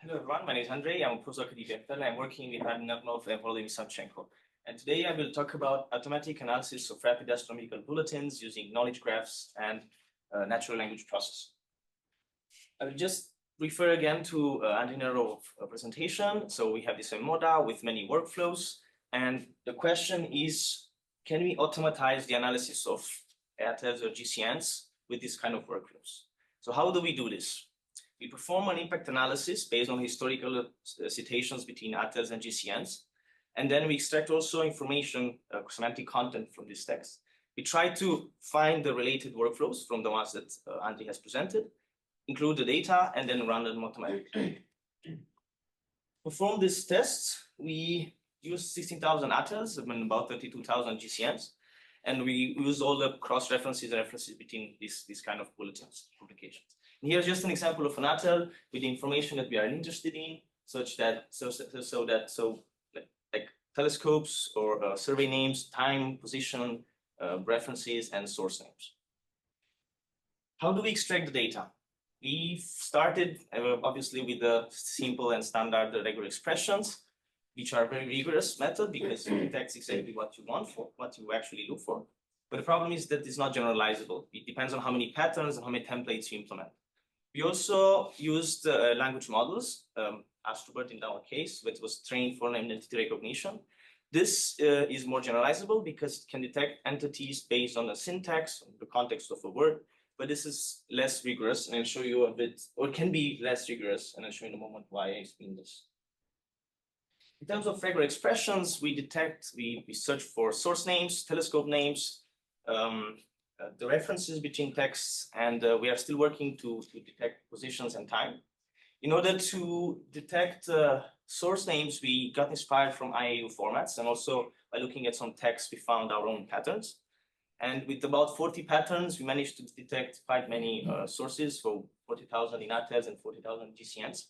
Hello everyone, my name is Andrei. I'm a postdoc at EPFL and I'm working with Vladimir and Volodymyr Savchenko. And today I will talk about automatic analysis of rapid astronomical bulletins using knowledge graphs and natural language processing. I will just refer again to Andrei presentation. So we have this model with many workflows. And the question is, can we automatize the analysis of EPFLs or GCNs with this kind of workflows? So how do we do this? We perform an impact analysis based on historical citations between EPFLs and GCNs. And then we extract also information, semantic content from this text. We try to find the related workflows from the ones that Andrei has presented, include the data, and then run them automatically. Perform these tests, we use 16,000 EPFLs and about 32,000 GCNs. And we use all the cross-references and references between these kind of bulletins, publications. And here's just an example of an EPFL with the information that we are interested in, such that like telescopes or survey names, time, position, references, and source names. How do we extract the data? We started obviously with the simple and standard regular expressions, which are a very rigorous method because it detects exactly what you want for, what you actually look for. But the problem is that it's not generalizable. It depends on how many patterns and how many templates you implement. We also used language models, Astro-COLIBRI in our case, which was trained for named entity recognition. This is more generalizable because it can detect entities based on the syntax, the context of a word, but this is less rigorous, and I'll show you a bit, or it can be less rigorous, and I'll show you in a moment why I explain this. In terms of regular expressions, we search for source names, telescope names, the references between texts, and we are still working to detect positions and time. In order to detect source names, we got inspired from IAU formats, and also by looking at some texts, we found our own patterns. And with about 40 patterns, we managed to detect quite many sources, so 40,000 in EPFLs and 40,000 GCNs.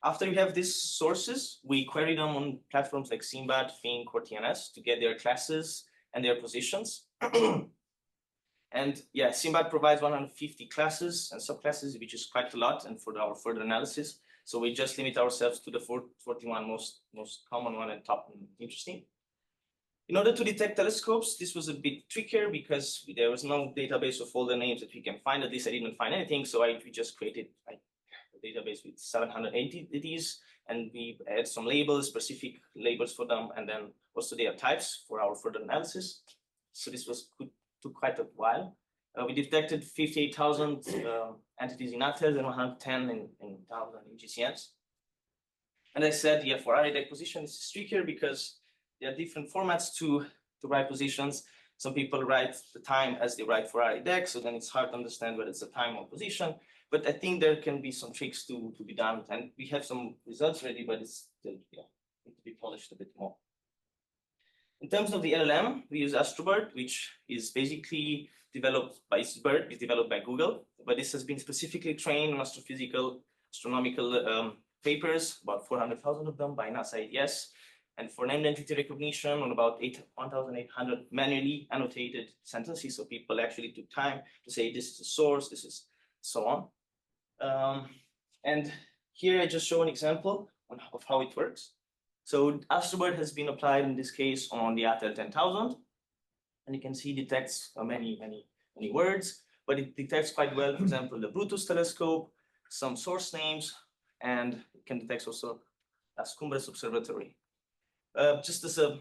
After we have these sources, we query them on platforms like Simbad, Think, or TNS to get their classes and their positions. And yeah, Simbad provides 150 classes and subclasses, which is quite a lot, and for our further analysis. So we just limit ourselves to the 41 most common one and top and interesting. In order to detect telescopes, this was a bit trickier because there was no database of all the names that we can find. At least I didn't find anything, so we just created a database with 780 entities, and we add some labels, specific labels for them, and then also data types for our further analysis. So this took quite a while. We detected 58,000 entities in EPFLs and 110 in GCNs. And I said, yeah, for array position, this is trickier because there are different formats to write positions. Some people write the time as they write for array deck, so then it's hard to understand whether it's a time or position. But I think there can be some tricks to be done, and we have some results ready, but it's still need to be polished a bit more. In terms of the LLM, we use Astro-COLIBRI, which is basically developed by Google, but this has been specifically trained on astronomical papers, about 400,000 of them by NASA ADS, and for named entity recognition on about 1,800 manually annotated sentences, so people actually took time to say this is a source, this is so on. And here I just show an example of how it works. So Astro-COLIBRI has been applied in this case on the EPFL 10,000, and you can see it detects many words, but it detects quite well, for example, the Brutus telescope, some source names, and it can detect also Las Cumbres Observatory. Just as a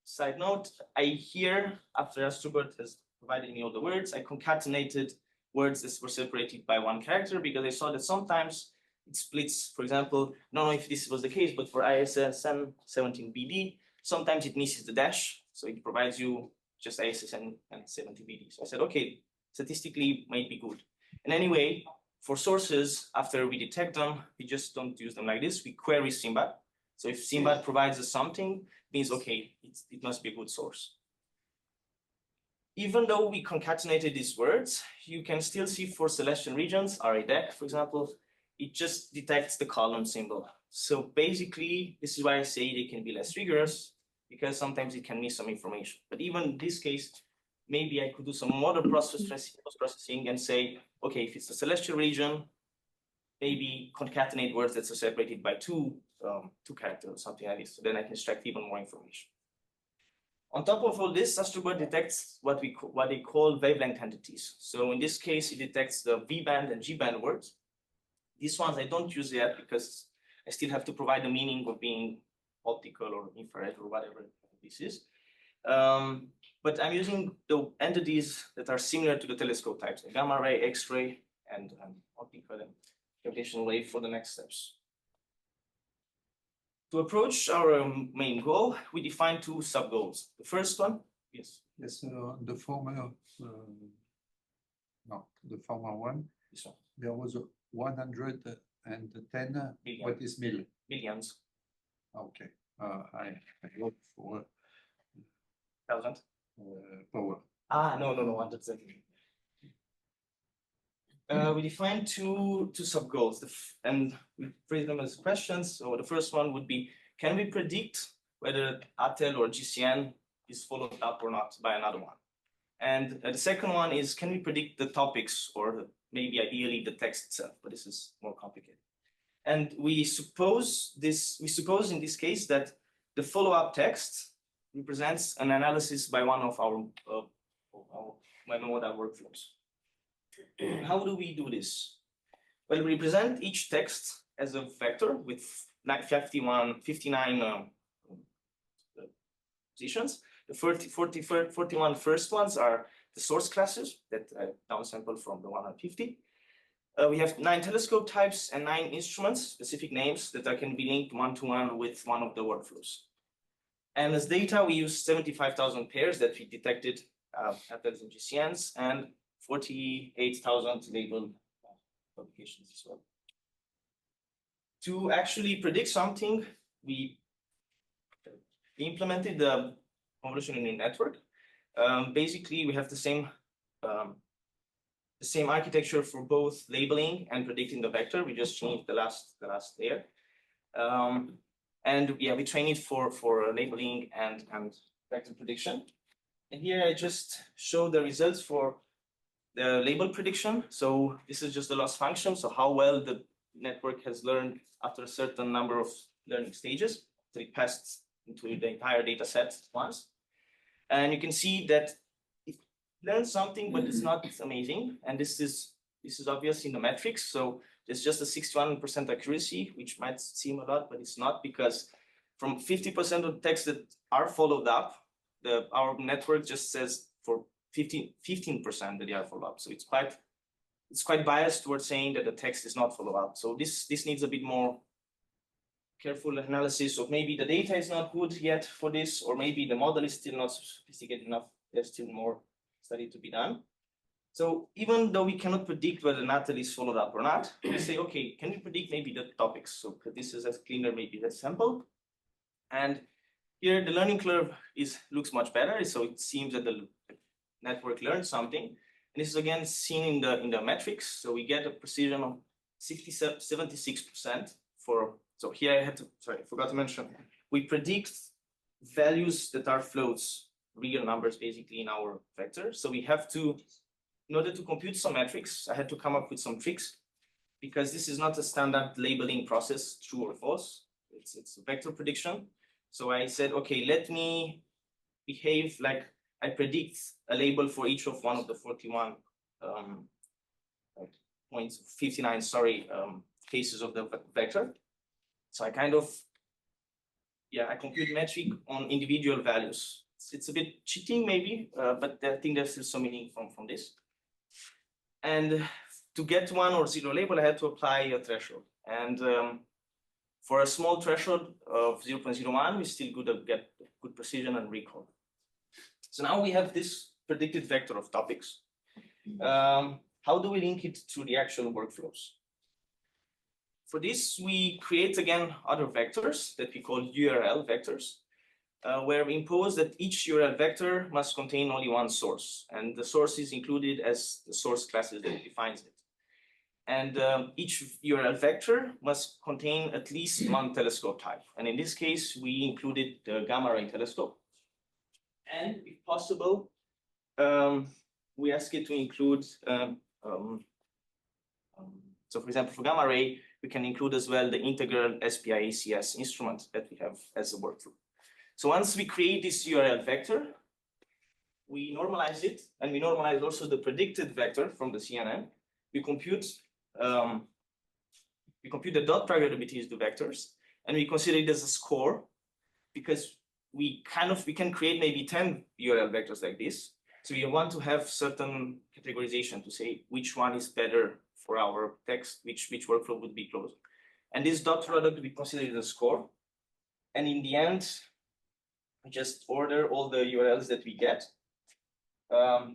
side note, after Astro-COLIBRI has provided me all the words, I concatenated words that were separated by one character because I saw that sometimes it splits. For example, I don't know if this was the case, but for ISSN 17BD, sometimes it misses the dash. So it provides you just ISSN and 17BD. So I said, okay, statistically might be good. And anyway, for sources, after we detect them, we just don't use them like this. We query Simbad. So if Simbad provides us something, it means, okay, it must be a good source. Even though we concatenated these words, you can still see for celestial regions, array deck, for example, it just detects the column symbol. So basically, this is why I say they can be less rigorous, because sometimes it can miss some information. But even in this case, maybe I could do some model processing and say, okay, if it's a celestial region, maybe concatenate words that are separated by two characters or something like this. So then I can extract even more information. On top of all this, Astrobird detects what they call wavelength entities. So in this case, it detects the V-band and G-band words. These ones I don't use yet because I still have to provide the meaning of being optical or infrared or whatever this is. But I'm using the entities that are similar to the telescope types, like gamma ray, X-ray, and optical and gravitational wave for the next steps. To approach our main goal, we define two sub-goals. The first one, yes. Yes, the former one. This one. There was 110. Billion. What is mil? Billions. Okay. I hope for 1,000. Power. No, 100%. We define two sub-goals, and we phrase them as questions. So the first one would be, can we predict whether ATEL or GCN is followed up or not by another one? And the second one is, can we predict the topics or maybe ideally the text itself? But this is more complicated. And we suppose in this case that the follow-up text represents an analysis by one of our modal workflows. How do we do this? Well, we represent each text as a vector with 59 positions. The 41 first ones are the source classes that I downsample from the 150. We have 9 telescope types and 9 instruments, specific names that can be linked one-to-one with one of the workflows. And as data, we use 75,000 pairs that we detected ATELs and GCNs, and 48,000 labeled publications as well. To actually predict something, we implemented the convolution neural network. Basically, we have the same architecture for both labeling and predicting the vector. We just changed the last layer. And yeah, we train it for labeling and vector prediction. And here I just show the results for the label prediction. So this is just the loss function. So how well the network has learned after a certain number of learning stages. So it passed into the entire data set once. And you can see that it learns something, but it's not amazing. And this is obvious in the metrics. So there's just a 61% accuracy, which might seem a lot, but it's not, because from 50% of the texts that are followed up, our network just says for 15% that they are followed up. So it's quite biased towards saying that the text is not followed up. So this needs a bit more careful analysis of maybe the data is not good yet for this, or maybe the model is still not sophisticated enough. There's still more study to be done. So even though we cannot predict whether ATEL is followed up or not, we say, okay, can we predict maybe the topics? So this is as cleaner, maybe the sample. And here the learning curve looks much better. So it seems that the network learned something. And this is again seen in the metrics. So we get a precision of 76% for, so here I forgot to mention, we predict values that are floats, real numbers basically in our vector. So we have to, in order to compute some metrics, I had to come up with some tricks, because this is not a standard labeling process, true or false. It's a vector prediction. So I said, okay, let me behave like I predict a label for each of one of the 41 59 cases of the vector. So I kind of, I compute metric on individual values. It's a bit cheating maybe, but I think there's still some meaning from this. And to get 1 or 0 label, I had to apply a threshold. And for a small threshold of 0.01, we still get good precision and recall. So now we have this predicted vector of topics. How do we link it to the actual workflows? For this, we create again other vectors that we call URL vectors, where we impose that each URL vector must contain only one source, and the source is included as the source classes that defines it. And each URL vector must contain at least one telescope type. And in this case, we included the gamma ray telescope. And if possible, we ask it to include So for example, for gamma ray, we can include as well the integral SPI ACS instrument that we have as a workflow. So once we create this URL vector, we normalize it, and we normalize also the predicted vector from the CNN. We compute the dot probabilities to vectors, and we consider it as a score, because we can create maybe 10 URL vectors like this. So we want to have certain categorization to say which one is better for our text, which workflow would be closer. And this dot product we consider it a score. And in the end, we just order all the URLs that we get.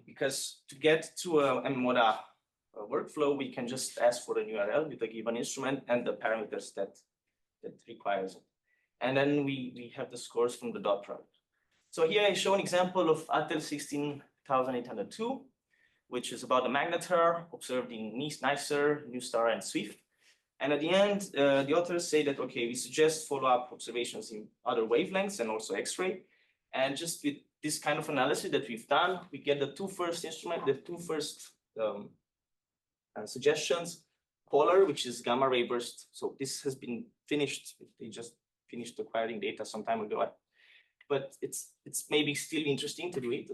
Because to get to a MMODA workflow, we can just ask for an URL with a given instrument and the parameters that requires it. And then we have the scores from the dot product. So here I show an example of ATEL 16802, which is about a magnetar observed in NICER, NuSTAR, and SWIFT. And at the end, the authors say that, okay, we suggest follow-up observations in other wavelengths and also X-ray. And just with this kind of analysis that we've done, we get the two first suggestions, polar, which is gamma ray burst. So this has been finished. They just finished acquiring data some time ago. But it's maybe still interesting to do it.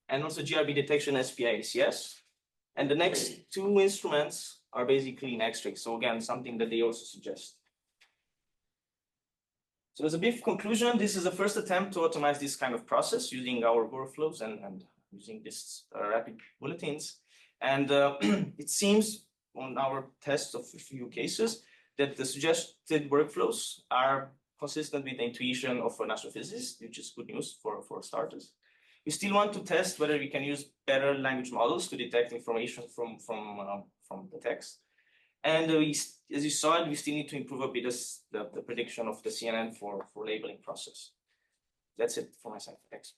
And also GRB detection SPI ACS. And the next two instruments are basically in X-ray. So again, something that they also suggest. So as a brief conclusion, this is the first attempt to automate this kind of process using our workflows and using this rapid bulletins. And it seems on our test of a few cases that the suggested workflows are consistent with the intuition of an astrophysicist, which is good news for starters. We still want to test whether we can use better language models to detect information from the text. And as you saw, we still need to improve a bit the prediction of the CNN for labeling process. That's it for my side. Thanks.